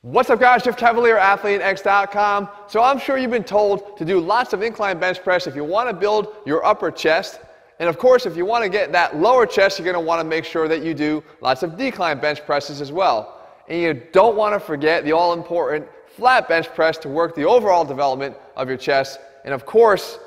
What's up guys, Jeff Cavalier, ATHLEAN-X.com. So I'm sure you've been told to do lots of incline bench press if you want to build your upper chest. And of course, if you want to get that lower chest, you're going to want to make sure that you do lots of decline bench presses as well. And you don't want to forget the all-important flat bench press to work the overall development of your chest. And of course,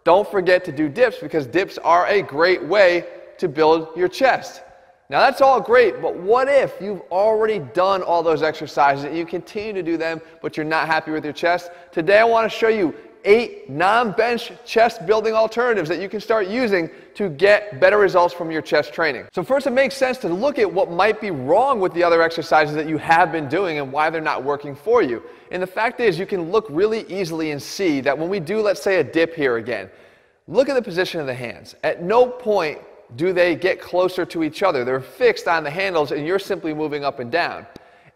don't forget to do dips, because dips are a great way to build your chest. Now that's all great, but what if you've already done all those exercises and you continue to do them, but you're not happy with your chest? Today I want to show you 8 non-bench chest building alternatives that you can start using to get better results from your chest training. So first, it makes sense to look at what might be wrong with the other exercises that you have been doing and why they're not working for you. And the fact is, you can look really easily and see that when we do, let's say, a dip here again, look at the position of the hands. At no point do they get closer to each other. They're fixed on the handles and you're simply moving up and down.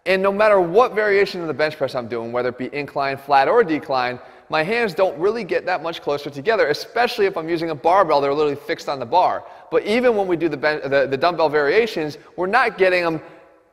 And no matter what variation of the bench press I'm doing, whether it be incline, flat, or decline, my hands don't really get that much closer together, especially if I'm using a barbell. They're literally fixed on the bar. But even when we do the dumbbell variations, we're not getting them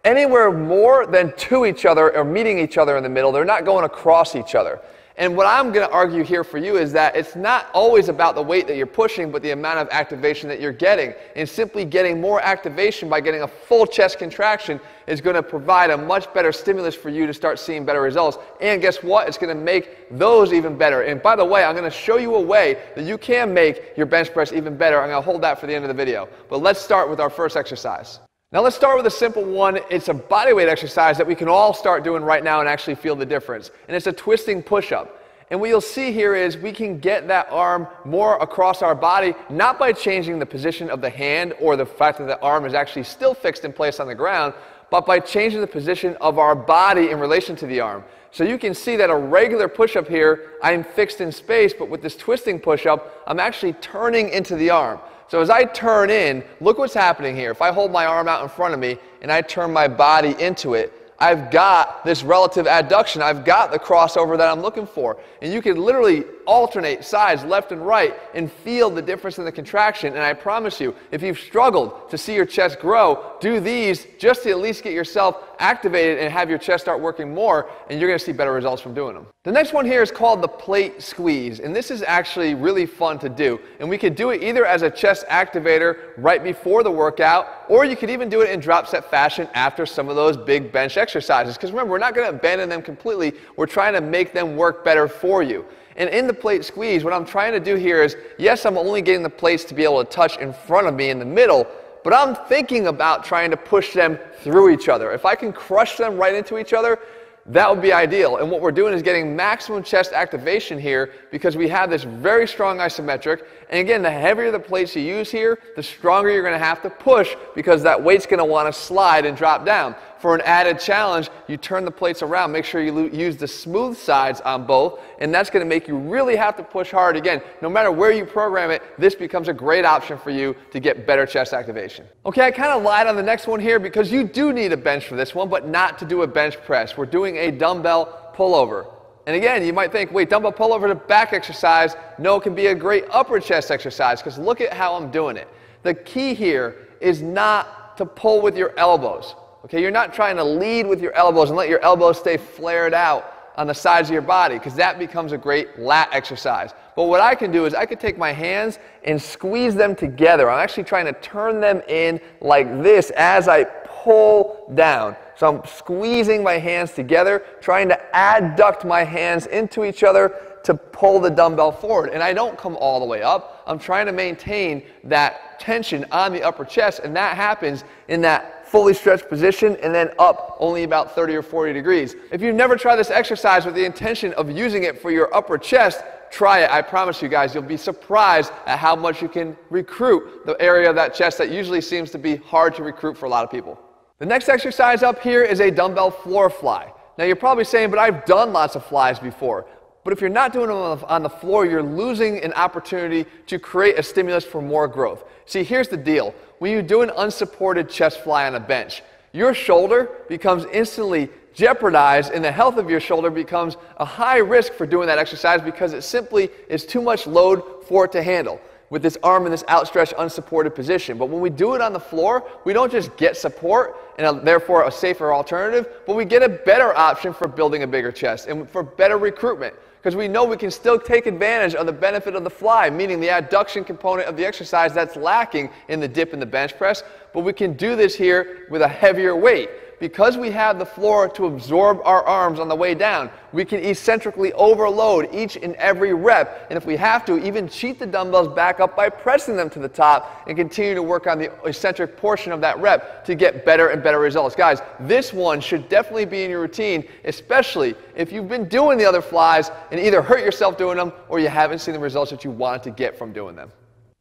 anywhere more than to each other or meeting each other in the middle. They're not going across each other. And what I'm going to argue here for you is that it's not always about the weight that you're pushing, but the amount of activation that you're getting. And simply getting more activation by getting a full chest contraction is going to provide a much better stimulus for you to start seeing better results. And guess what? It's going to make those even better. And by the way, I'm going to show you a way that you can make your bench press even better. I'm going to hold that for the end of the video. But let's start with our first exercise. Now let's start with a simple one. It's a bodyweight exercise that we can all start doing right now and actually feel the difference. And it's a twisting push-up. And what you'll see here is we can get that arm more across our body, not by changing the position of the hand or the fact that the arm is actually still fixed in place on the ground, but by changing the position of our body in relation to the arm. So you can see that a regular push-up here, I'm fixed in space, but with this twisting push-up, I'm actually turning into the arm. So as I turn in, look what's happening here. If I hold my arm out in front of me and I turn my body into it, I've got this relative adduction. I've got the crossover that I'm looking for. And you can literally alternate sides left and right and feel the difference in the contraction. And I promise you, if you've struggled to see your chest grow, do these just to at least get yourself activated and have your chest start working more, and you're going to see better results from doing them. The next one here is called the plate squeeze, and this is actually really fun to do. And we could do it either as a chest activator right before the workout, or you could even do it in drop set fashion after some of those big bench exercises. Because remember, we're not going to abandon them completely. We're trying to make them work better for you. And in the plate squeeze, what I'm trying to do here is, yes, I'm only getting the plates to be able to touch in front of me in the middle, but I'm thinking about trying to push them through each other. If I can crush them right into each other, that would be ideal. And what we're doing is getting maximum chest activation here, because we have this very strong isometric. And again, the heavier the plates you use here, the stronger you're going to have to push, because that weight's going to want to slide and drop down. For an added challenge, you turn the plates around. Make sure you use the smooth sides on both, and that's going to make you really have to push hard. Again, no matter where you program it, this becomes a great option for you to get better chest activation. Okay, I kind of lied on the next one here, because you do need a bench for this one, but not to do a bench press. We're doing a dumbbell pullover. And again, you might think, wait, dumbbell pullover is a back exercise. No, it can be a great upper chest exercise, because look at how I'm doing it. The key here is not to pull with your elbows. Okay, you're not trying to lead with your elbows and let your elbows stay flared out on the sides of your body, because that becomes a great lat exercise. But what I can do is I could take my hands and squeeze them together. I'm actually trying to turn them in like this as I pull down. So I'm squeezing my hands together, trying to adduct my hands into each other to pull the dumbbell forward. And I don't come all the way up. I'm trying to maintain that tension on the upper chest, and that happens in that fully stretched position and then up only about 30 or 40 degrees. If you've never tried this exercise with the intention of using it for your upper chest, try it. I promise you guys, you'll be surprised at how much you can recruit the area of that chest that usually seems to be hard to recruit for a lot of people. The next exercise up here is a dumbbell floor fly. Now you're probably saying, but I've done lots of flies before. But if you're not doing them on the floor, you're losing an opportunity to create a stimulus for more growth. See, here's the deal. When you do an unsupported chest fly on a bench, your shoulder becomes instantly jeopardized, and the health of your shoulder becomes a high risk for doing that exercise, because it simply is too much load for it to handle. with this arm in this outstretched, unsupported position. But when we do it on the floor, we don't just get support and therefore a safer alternative, but we get a better option for building a bigger chest and for better recruitment. Because we know we can still take advantage of the benefit of the fly, meaning the adduction component of the exercise that's lacking in the dip and the bench press, but we can do this here with a heavier weight. Because we have the floor to absorb our arms on the way down, we can eccentrically overload each and every rep, and if we have to, even cheat the dumbbells back up by pressing them to the top and continue to work on the eccentric portion of that rep to get better and better results. Guys, this one should definitely be in your routine, especially if you've been doing the other flies and either hurt yourself doing them or you haven't seen the results that you wanted to get from doing them.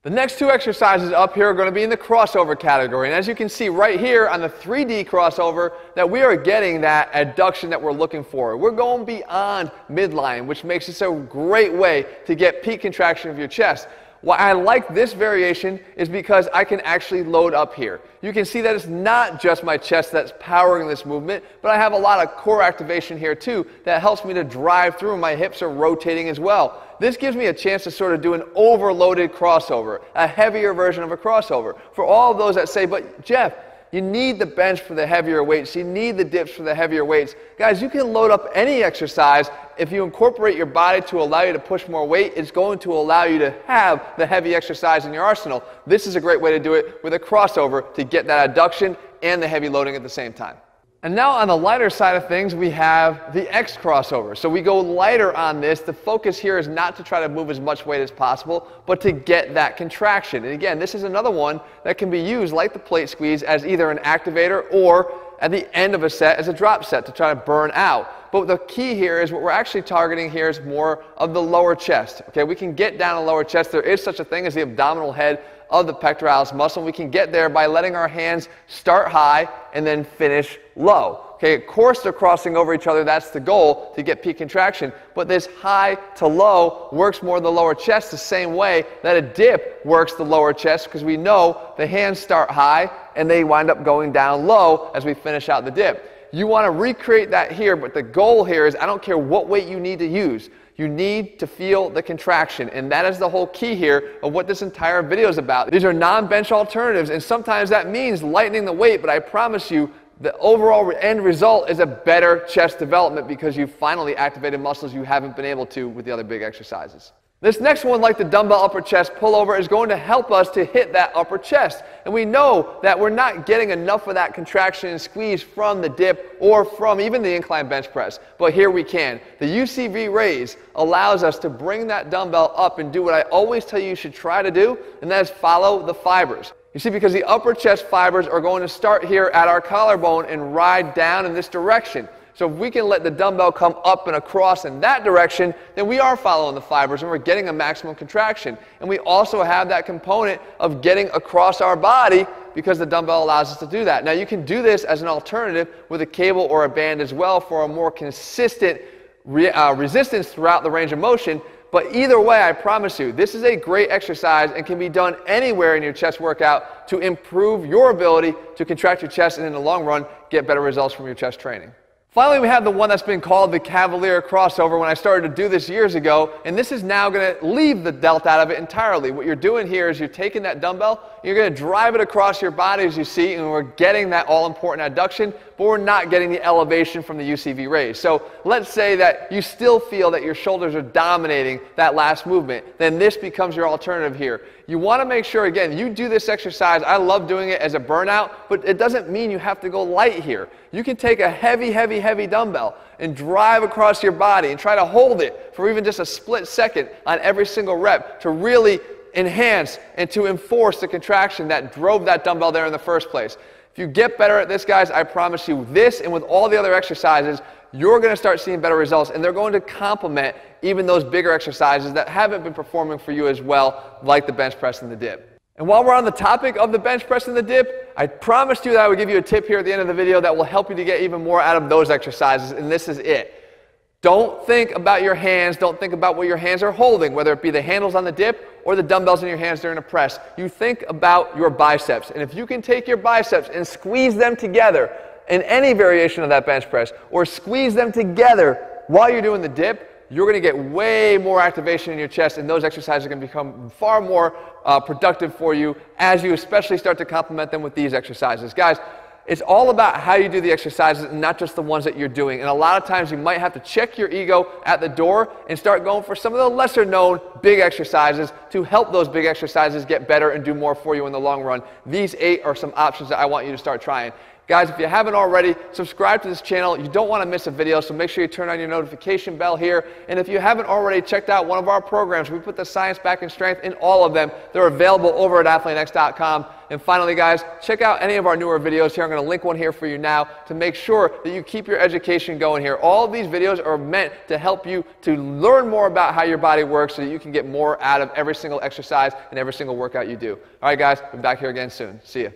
The next two exercises up here are going to be in the crossover category. And as you can see right here on the 3D crossover, that we are getting that adduction that we're looking for. We're going beyond midline, which makes this a great way to get peak contraction of your chest. Why I like this variation is because I can actually load up here. You can see that it's not just my chest that's powering this movement, but I have a lot of core activation here too that helps me to drive through. My hips are rotating as well. This gives me a chance to sort of do an overloaded crossover, a heavier version of a crossover. For all of those that say, but Jeff, you need the bench for the heavier weights. You need the dips for the heavier weights. Guys, you can load up any exercise. If you incorporate your body to allow you to push more weight, it's going to allow you to have the heavy exercise in your arsenal. This is a great way to do it with a crossover to get that adduction and the heavy loading at the same time. And now on the lighter side of things, we have the X crossover. So we go lighter on this. The focus here is not to try to move as much weight as possible, but to get that contraction. And again, this is another one that can be used like the plate squeeze as either an activator or at the end of a set as a drop set to try to burn out. But the key here is what we're actually targeting here is more of the lower chest. Okay, we can get down a lower chest. There is such a thing as the abdominal head of the pectoralis muscle. We can get there by letting our hands start high and then finish low. Okay, of course they're crossing over each other. That's the goal, to get peak contraction. But this high to low works more the lower chest the same way that a dip works the lower chest, because we know the hands start high and they wind up going down low as we finish out the dip. You want to recreate that here, but the goal here is I don't care what weight you need to use. You need to feel the contraction, and that is the whole key here of what this entire video is about. These are non-bench alternatives, and sometimes that means lightening the weight, but I promise you the overall end result is a better chest development because you've finally activated muscles you haven't been able to with the other big exercises. This next one, like the dumbbell upper chest pullover, is going to help us to hit that upper chest. And we know that we're not getting enough of that contraction and squeeze from the dip or from even the incline bench press. But here we can. The UCV raise allows us to bring that dumbbell up and do what I always tell you should try to do, and that is follow the fibers. You see, because the upper chest fibers are going to start here at our collarbone and ride down in this direction. So if we can let the dumbbell come up and across in that direction, then we are following the fibers and we're getting a maximum contraction. And we also have that component of getting across our body because the dumbbell allows us to do that. Now you can do this as an alternative with a cable or a band as well for a more consistent resistance throughout the range of motion. But either way, I promise you, this is a great exercise and can be done anywhere in your chest workout to improve your ability to contract your chest and in the long run, get better results from your chest training. Finally, we have the one that's been called the Cavalier crossover when I started to do this years ago, and this is now going to leave the delt out of it entirely. What you're doing here is you're taking that dumbbell, you're going to drive it across your body as you see, and we're getting that all-important adduction, but we're not getting the elevation from the UCV raise. So let's say that you still feel that your shoulders are dominating that last movement, then this becomes your alternative here. You want to make sure, again, you do this exercise. I love doing it as a burnout, but it doesn't mean you have to go light here. You can take a heavy dumbbell and drive across your body and try to hold it for even just a split second on every single rep to really enhance and to enforce the contraction that drove that dumbbell there in the first place. If you get better at this, guys, I promise you this and with all the other exercises, you're going to start seeing better results, and they're going to complement even those bigger exercises that haven't been performing for you as well, like the bench press and the dip. And while we're on the topic of the bench press and the dip, I promised you that I would give you a tip here at the end of the video that will help you to get even more out of those exercises, and this is it. Don't think about your hands, don't think about what your hands are holding, whether it be the handles on the dip or the dumbbells in your hands during a press. You think about your biceps, and if you can take your biceps and squeeze them together in any variation of that bench press, or squeeze them together while you're doing the dip, you're going to get way more activation in your chest, and those exercises are going to become far more productive for you as you especially start to complement them with these exercises. Guys, it's all about how you do the exercises and not just the ones that you're doing. And a lot of times you might have to check your ego at the door and start going for some of the lesser known big exercises to help those big exercises get better and do more for you in the long run. These 8 are some options that I want you to start trying. Guys, if you haven't already, subscribe to this channel. You don't want to miss a video, so make sure you turn on your notification bell here. And if you haven't already checked out one of our programs, we put the science back in strength in all of them. They're available over at ATHLEAN-X.com. And finally, guys, check out any of our newer videos here. I'm going to link one here for you now to make sure that you keep your education going here. All of these videos are meant to help you to learn more about how your body works so that you can get more out of every single exercise and every single workout you do. All right, guys, we'll be back here again soon. See ya.